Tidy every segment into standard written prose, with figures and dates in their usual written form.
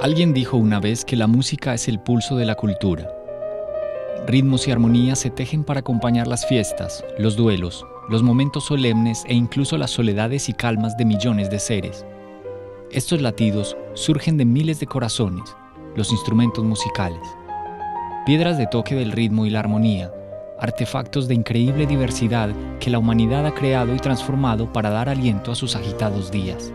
Alguien dijo una vez que la música es el pulso de la cultura. Ritmos y armonías se tejen para acompañar las fiestas, los duelos, los momentos solemnes e incluso las soledades y calmas de millones de seres. Estos latidos surgen de miles de corazones, los instrumentos musicales. Piedras de toque del ritmo y la armonía, artefactos de increíble diversidad que la humanidad ha creado y transformado para dar aliento a sus agitados días.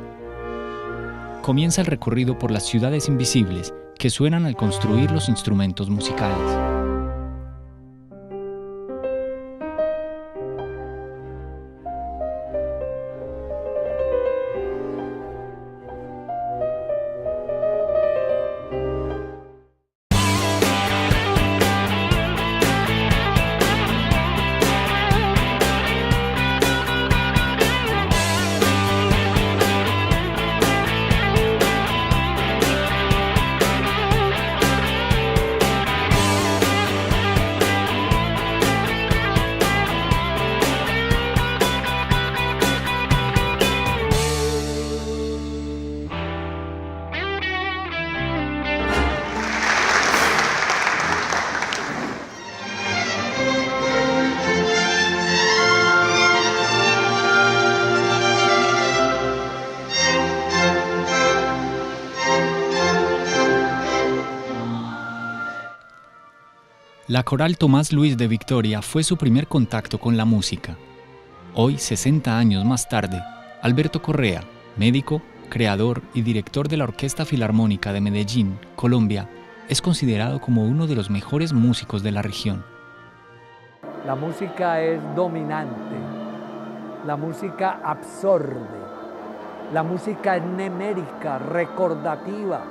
Comienza el recorrido por las ciudades invisibles que suenan al construir los instrumentos musicales. La Coral Tomás Luis de Victoria fue su primer contacto con la música. Hoy, 60 años más tarde, Alberto Correa, médico, creador y director de la Orquesta Filarmónica de Medellín, Colombia, es considerado como uno de los mejores músicos de la región. La música es dominante, la música absorbe, la música es nemérica, recordativa,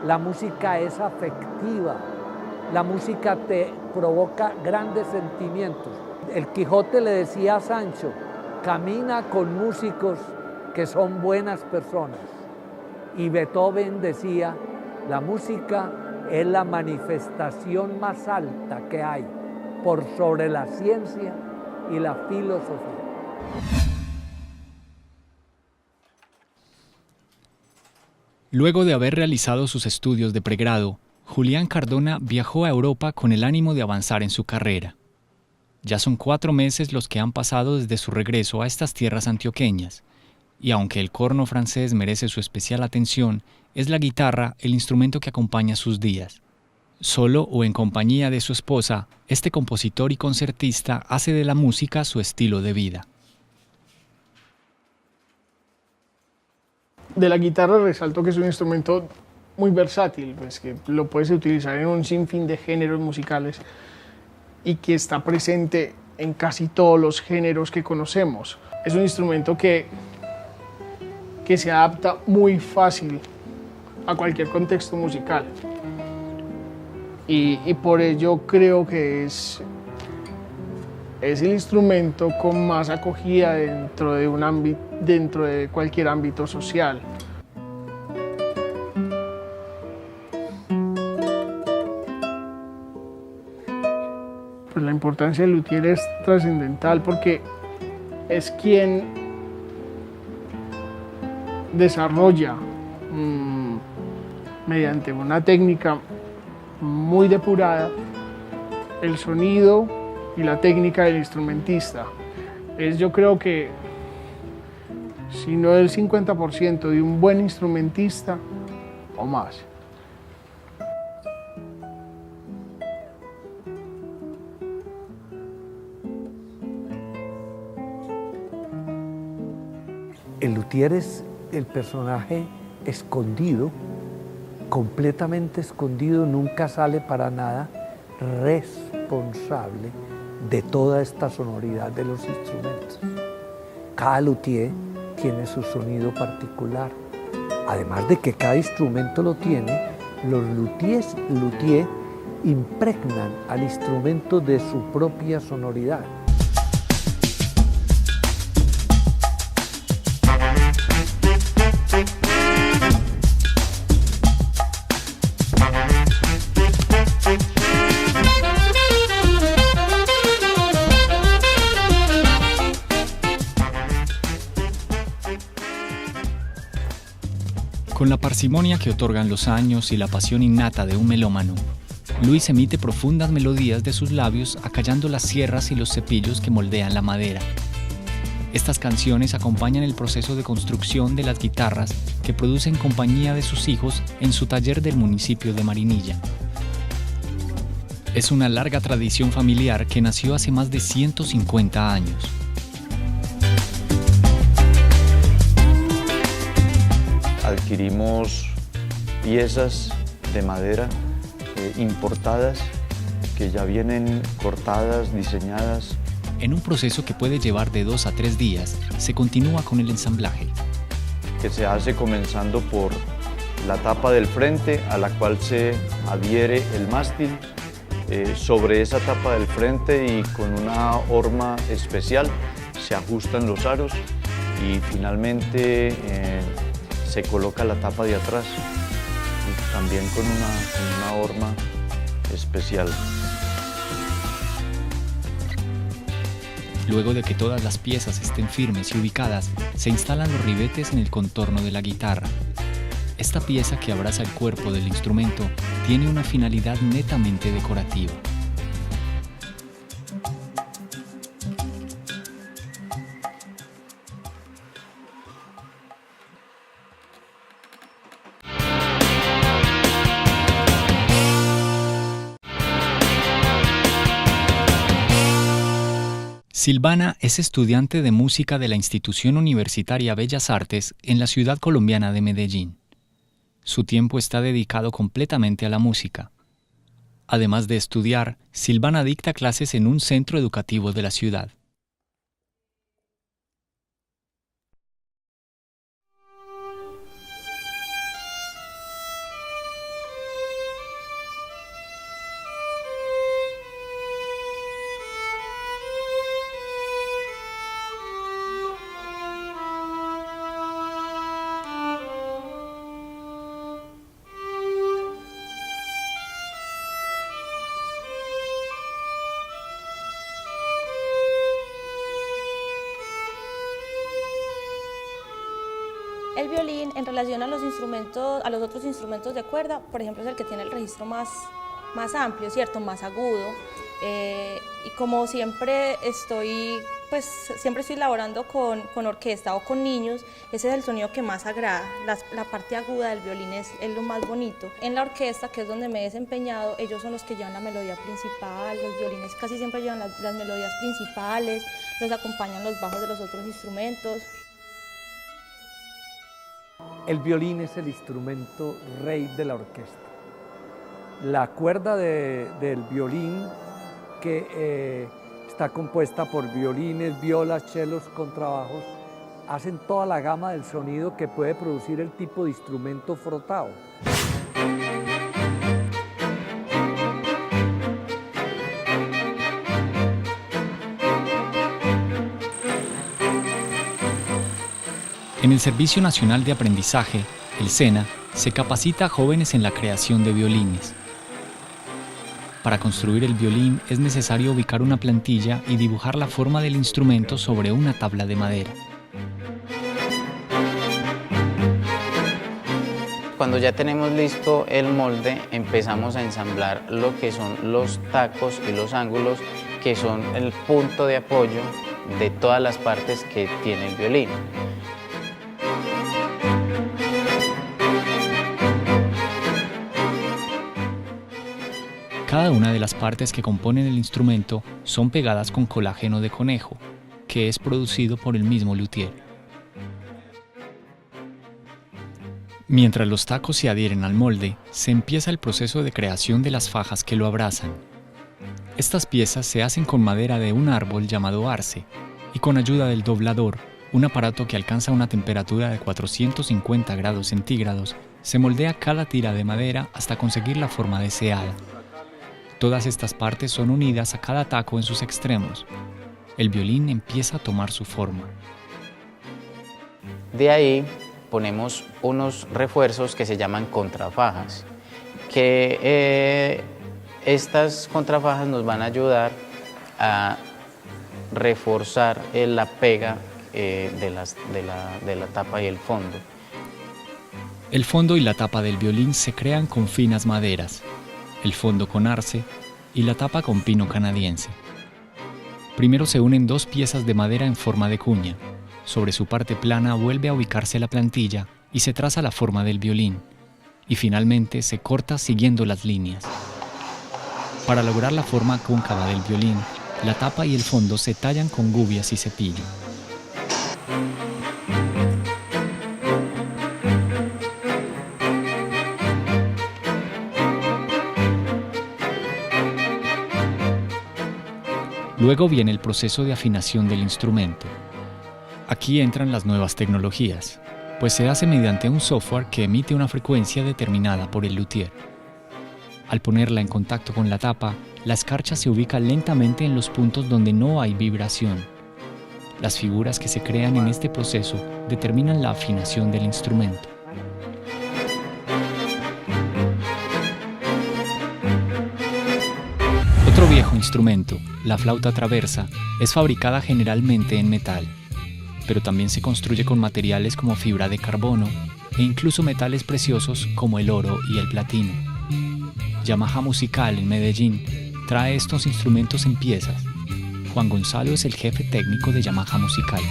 la música es afectiva. La música te provoca grandes sentimientos. El Quijote le decía a Sancho, camina con músicos que son buenas personas. Y Beethoven decía, la música es la manifestación más alta que hay por sobre la ciencia y la filosofía. Luego de haber realizado sus estudios de pregrado, Julián Cardona viajó a Europa con el ánimo de avanzar en su carrera. Ya son 4 meses los que han pasado desde su regreso a estas tierras antioqueñas, y aunque el corno francés merece su especial atención, es la guitarra el instrumento que acompaña sus días. Solo o en compañía de su esposa, este compositor y concertista hace de la música su estilo de vida. De la guitarra resalto que es un instrumento muy versátil, pues que lo puedes utilizar en un sinfín de géneros musicales y que está presente en casi todos los géneros que conocemos. Es un instrumento que se adapta muy fácil a cualquier contexto musical y por ello creo que es el instrumento con más acogida dentro de cualquier ámbito social. Pues la importancia del luthier es trascendental porque es quien desarrolla mediante una técnica muy depurada el sonido y la técnica del instrumentista. Yo creo que si no el 50% de un buen instrumentista o más. El luthier es el personaje escondido, completamente escondido, nunca sale para nada, responsable de toda esta sonoridad de los instrumentos. Cada luthier tiene su sonido particular. Además de que cada instrumento lo tiene, los luthiers impregnan al instrumento de su propia sonoridad. Con Con la parsimonia que otorgan los años y la pasión innata de un melómano, Luis emite profundas melodías de sus labios acallando las sierras y los cepillos que moldean la madera. Estas canciones acompañan el proceso de construcción de las guitarras que produce en compañía de sus hijos en su taller del municipio de Marinilla. Es una larga tradición familiar que nació hace más de 150 años. Adquirimos piezas de madera importadas que ya vienen cortadas, diseñadas. En un proceso que puede llevar de 2 a 3 días, se continúa con el ensamblaje. Que se hace comenzando por la tapa del frente a la cual se adhiere el mástil. Sobre esa tapa del frente y con una horma especial se ajustan los aros y finalmente se coloca la tapa de atrás, también con una horma especial. Luego de que todas las piezas estén firmes y ubicadas, se instalan los ribetes en el contorno de la guitarra. Esta pieza que abraza el cuerpo del instrumento tiene una finalidad netamente decorativa. Silvana es estudiante de música de la Institución Universitaria Bellas Artes en la ciudad colombiana de Medellín. Su tiempo está dedicado completamente a la música. Además de estudiar, Silvana dicta clases en un centro educativo de la ciudad. El violín, en relación a los instrumentos, a los otros instrumentos de cuerda, por ejemplo, es el que tiene el registro más amplio, ¿cierto? Más agudo. Y como siempre siempre estoy laborando con orquesta o con niños, ese es el sonido que más agrada. La parte aguda del violín es lo más bonito. En la orquesta, que es donde me he desempeñado, ellos son los que llevan la melodía principal, los violines casi siempre llevan las melodías principales, los acompañan los bajos de los otros instrumentos. El violín es el instrumento rey de la orquesta. La cuerda del violín, que está compuesta por violines, violas, chelos, contrabajos, hacen toda la gama del sonido que puede producir el tipo de instrumento frotado. En el Servicio Nacional de Aprendizaje, el SENA, se capacita a jóvenes en la creación de violines. Para construir el violín es necesario ubicar una plantilla y dibujar la forma del instrumento sobre una tabla de madera. Cuando ya tenemos listo el molde, empezamos a ensamblar lo que son los tacos y los ángulos, que son el punto de apoyo de todas las partes que tiene el violín. Cada una de las partes que componen el instrumento son pegadas con colágeno de conejo, que es producido por el mismo luthier. Mientras los tacos se adhieren al molde, se empieza el proceso de creación de las fajas que lo abrazan. Estas piezas se hacen con madera de un árbol llamado arce y con ayuda del doblador, un aparato que alcanza una temperatura de 450 grados centígrados, se moldea cada tira de madera hasta conseguir la forma deseada. Todas estas partes son unidas a cada taco en sus extremos. El violín empieza a tomar su forma. De ahí ponemos unos refuerzos que se llaman contrafajas, que estas contrafajas nos van a ayudar a reforzar la pega de la tapa y el fondo. El fondo y la tapa del violín se crean con finas maderas, el fondo con arce y la tapa con pino canadiense. Primero se unen dos piezas de madera en forma de cuña. Sobre su parte plana vuelve a ubicarse la plantilla y se traza la forma del violín, y finalmente se corta siguiendo las líneas. Para lograr la forma cóncava del violín, la tapa y el fondo se tallan con gubias y cepillo. Luego viene el proceso de afinación del instrumento. Aquí entran las nuevas tecnologías, pues se hace mediante un software que emite una frecuencia determinada por el luthier. Al ponerla en contacto con la tapa, la escarcha se ubica lentamente en los puntos donde no hay vibración. Las figuras que se crean en este proceso determinan la afinación del instrumento. Otro viejo instrumento, la flauta traversa, es fabricada generalmente en metal, pero también se construye con materiales como fibra de carbono e incluso metales preciosos como el oro y el platino. Yamaha Musical en Medellín trae estos instrumentos en piezas. Juan Gonzalo es el jefe técnico de Yamaha Musical.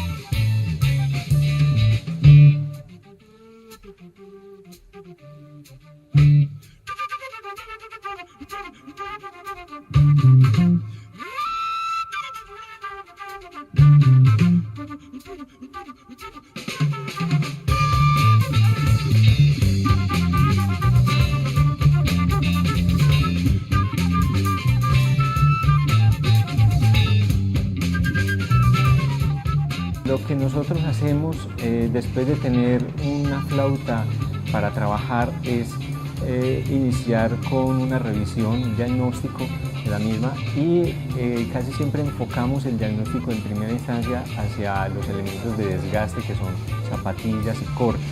Lo que nosotros hacemos después de tener una flauta para trabajar es iniciar con una revisión, un diagnóstico de la misma y casi siempre enfocamos el diagnóstico en primera instancia hacia los elementos de desgaste que son zapatillas y cortes.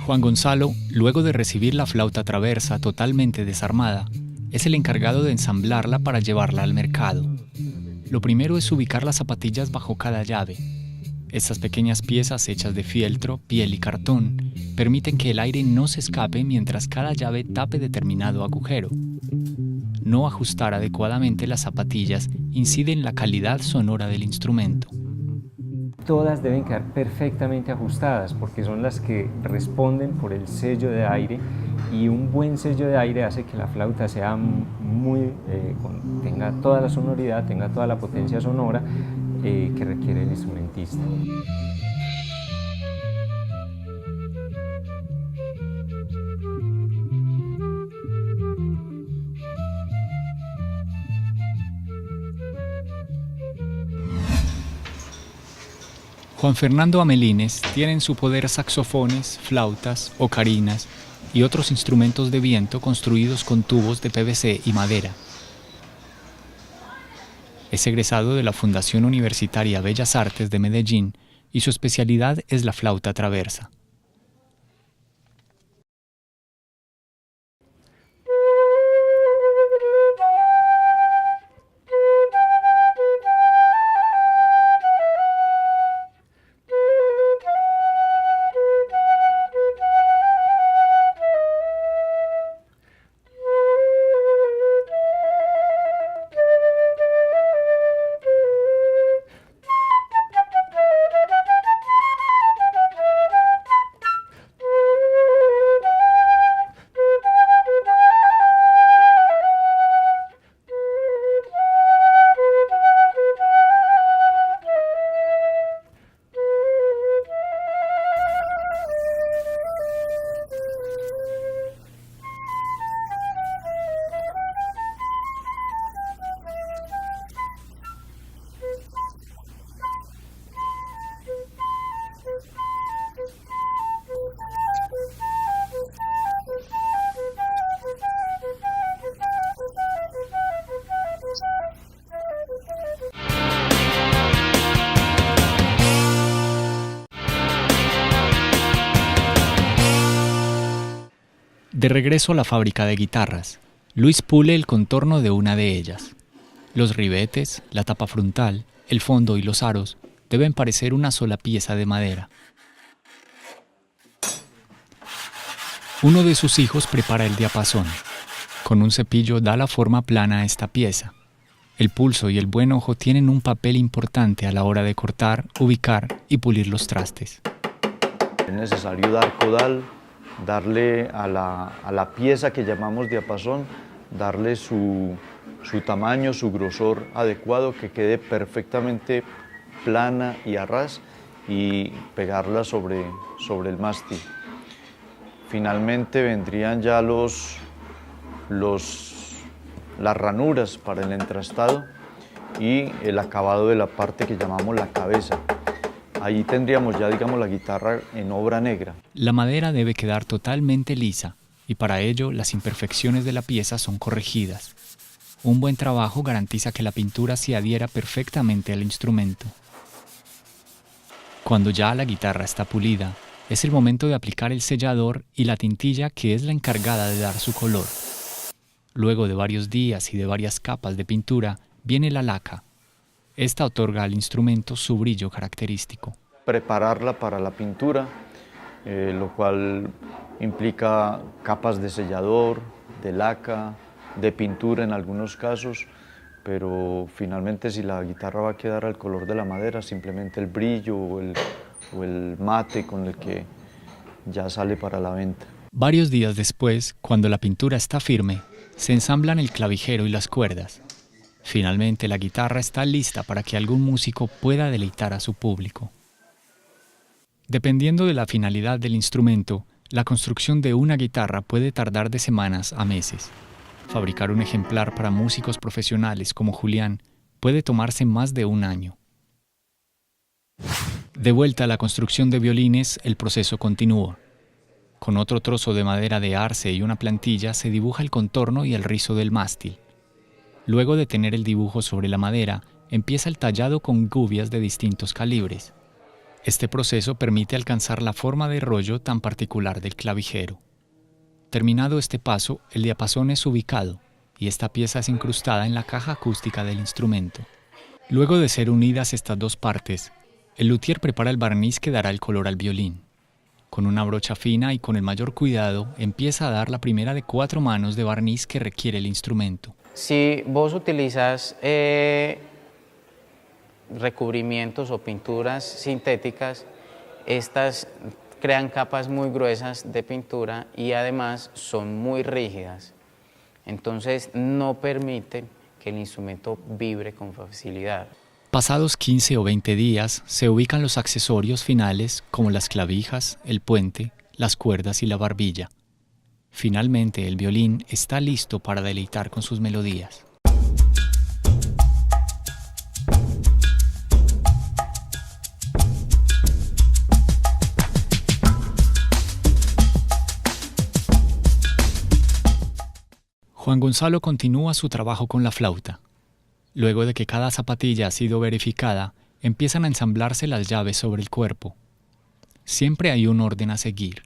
Juan Gonzalo, luego de recibir la flauta traversa totalmente desarmada, es el encargado de ensamblarla para llevarla al mercado. Lo primero es ubicar las zapatillas bajo cada llave. Estas pequeñas piezas hechas de fieltro, piel y cartón permiten que el aire no se escape mientras cada llave tape determinado agujero. No ajustar adecuadamente las zapatillas incide en la calidad sonora del instrumento. Todas deben quedar perfectamente ajustadas porque son las que responden por el sello de aire y un buen sello de aire hace que la flauta sea tenga toda la sonoridad, tenga toda la potencia sonora que requiere el instrumentista. Juan Fernando Amelines tiene en su poder saxofones, flautas, ocarinas y otros instrumentos de viento construidos con tubos de PVC y madera. Es egresado de la Fundación Universitaria Bellas Artes de Medellín y su especialidad es la flauta traversa. De regreso a la fábrica de guitarras, Luis pule el contorno de una de ellas. Los ribetes, la tapa frontal, el fondo y los aros deben parecer una sola pieza de madera. Uno de sus hijos prepara el diapasón. Con un cepillo da la forma plana a esta pieza. El pulso y el buen ojo tienen un papel importante a la hora de cortar, ubicar y pulir los trastes. Es necesario dar codal, darle a la pieza que llamamos diapasón, darle su tamaño, su grosor adecuado, que quede perfectamente plana y a ras, y pegarla sobre el mástil. Finalmente vendrían ya las ranuras para el entrastado y el acabado de la parte que llamamos la cabeza. Ahí tendríamos ya, digamos, la guitarra en obra negra. La madera debe quedar totalmente lisa y para ello las imperfecciones de la pieza son corregidas. Un buen trabajo garantiza que la pintura se adhiera perfectamente al instrumento. Cuando ya la guitarra está pulida, es el momento de aplicar el sellador y la tintilla, que es la encargada de dar su color. Luego de varios días y de varias capas de pintura, viene la laca. Esta otorga al instrumento su brillo característico. Prepararla para la pintura, lo cual implica capas de sellador, de laca, de pintura en algunos casos, pero finalmente si la guitarra va a quedar al color de la madera, simplemente el brillo o el mate con el que ya sale para la venta. Varios días después, cuando la pintura está firme, se ensamblan el clavijero y las cuerdas. Finalmente la guitarra está lista para que algún músico pueda deleitar a su público. Dependiendo de la finalidad del instrumento, la construcción de una guitarra puede tardar de semanas a meses. Fabricar un ejemplar para músicos profesionales como Julián puede tomarse más de un año. De vuelta a la construcción de violines, el proceso continúa. Con otro trozo de madera de arce y una plantilla se dibuja el contorno y el rizo del mástil. Luego de tener el dibujo sobre la madera, empieza el tallado con gubias de distintos calibres. Este proceso permite alcanzar la forma de rollo tan particular del clavijero. Terminado este paso, el diapasón es ubicado y esta pieza es incrustada en la caja acústica del instrumento. Luego de ser unidas estas dos partes, el luthier prepara el barniz que dará el color al violín. Con una brocha fina y con el mayor cuidado, empieza a dar la primera de 4 manos de barniz que requiere el instrumento. Si vos utilizas recubrimientos o pinturas sintéticas, estas crean capas muy gruesas de pintura y además son muy rígidas. Entonces no permiten que el instrumento vibre con facilidad. Pasados 15 o 20 días, se ubican los accesorios finales como las clavijas, el puente, las cuerdas y la barbilla. Finalmente, el violín está listo para deleitar con sus melodías. Juan Gonzalo continúa su trabajo con la flauta. Luego de que cada zapatilla ha sido verificada, empiezan a ensamblarse las llaves sobre el cuerpo. Siempre hay un orden a seguir.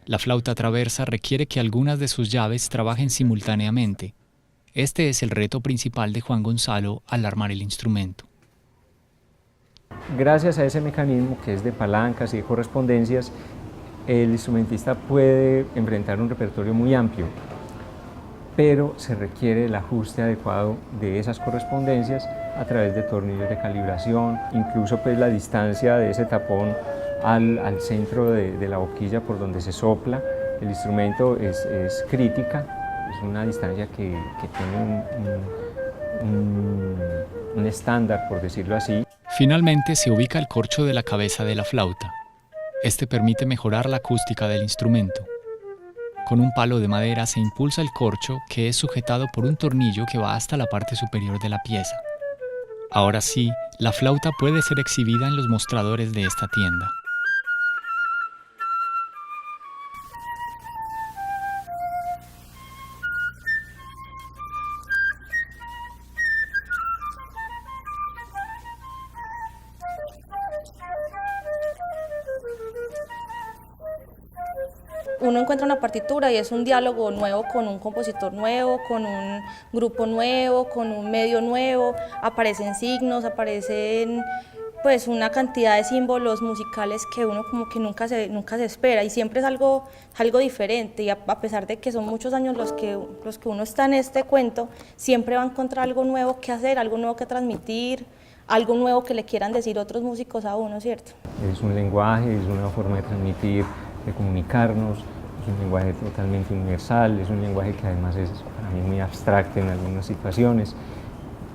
La flauta traversa requiere que algunas de sus llaves trabajen simultáneamente. Este es el reto principal de Juan Gonzalo al armar el instrumento. Gracias a ese mecanismo que es de palancas y de correspondencias, el instrumentista puede enfrentar un repertorio muy amplio, pero se requiere el ajuste adecuado de esas correspondencias a través de tornillos de calibración, incluso pues la distancia de ese tapón al centro de la boquilla por donde se sopla el instrumento es crítica, es una distancia que tiene un estándar, por decirlo así. Finalmente se ubica el corcho de la cabeza de la flauta. Este permite mejorar la acústica del instrumento. Con un palo de madera se impulsa el corcho, que es sujetado por un tornillo que va hasta la parte superior de la pieza. Ahora sí, la flauta puede ser exhibida en los mostradores de esta tienda. Uno encuentra una partitura y es un diálogo nuevo con un compositor nuevo, con un grupo nuevo, con un medio nuevo, aparecen signos, aparecen pues una cantidad de símbolos musicales que uno como que nunca se espera, y siempre es algo diferente, y a pesar de que son muchos años los que uno está en este cuento, siempre va a encontrar algo nuevo que hacer, algo nuevo que transmitir, algo nuevo que le quieran decir otros músicos a uno, ¿cierto? Es un lenguaje, es una forma de transmitir, de comunicarnos, es un lenguaje totalmente universal, es un lenguaje que además es para mí muy abstracto en algunas situaciones,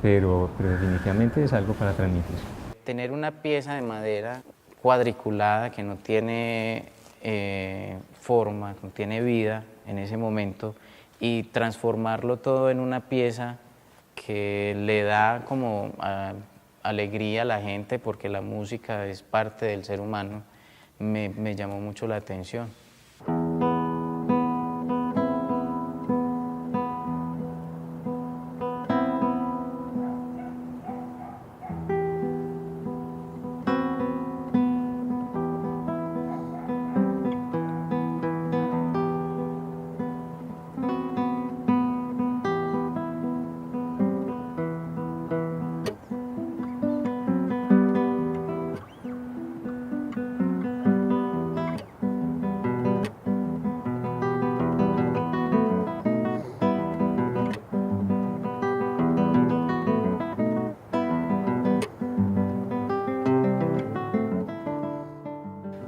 pero definitivamente es algo para transmitir. Tener una pieza de madera cuadriculada que no tiene forma, no tiene vida en ese momento, y transformarlo todo en una pieza que le da como alegría a la gente, porque la música es parte del ser humano, me llamó mucho la atención.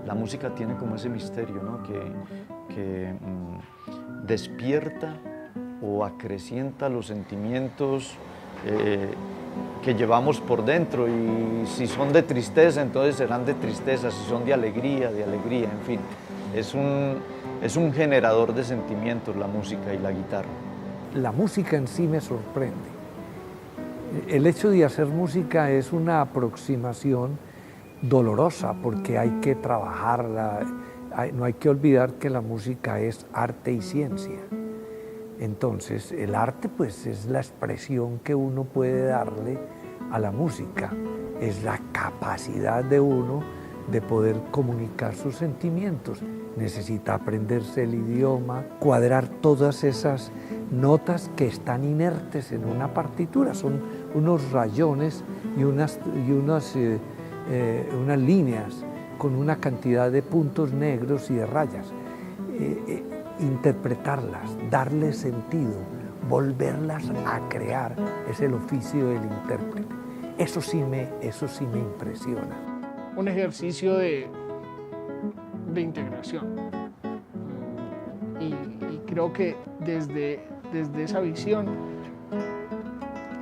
La música tiene como ese misterio, ¿no? que despierta o acrecienta los sentimientos que llevamos por dentro, y si son de tristeza, entonces serán de tristeza, si son de alegría, en fin. Es un generador de sentimientos la música y la guitarra. La música en sí me sorprende. El hecho de hacer música es una aproximación dolorosa porque hay que trabajarla, no hay que olvidar que la música es arte y ciencia. Entonces el arte pues es la expresión que uno puede darle a la música, es la capacidad de uno de poder comunicar sus sentimientos. Necesita aprenderse el idioma, cuadrar todas esas notas que están inertes en una partitura, son unos rayones y unas líneas con una cantidad de puntos negros y de rayas. Interpretarlas, darles sentido, volverlas a crear, es el oficio del intérprete. Eso sí me impresiona. Un ejercicio de integración. Y creo que desde esa visión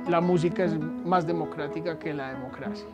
la música es más democrática que la democracia.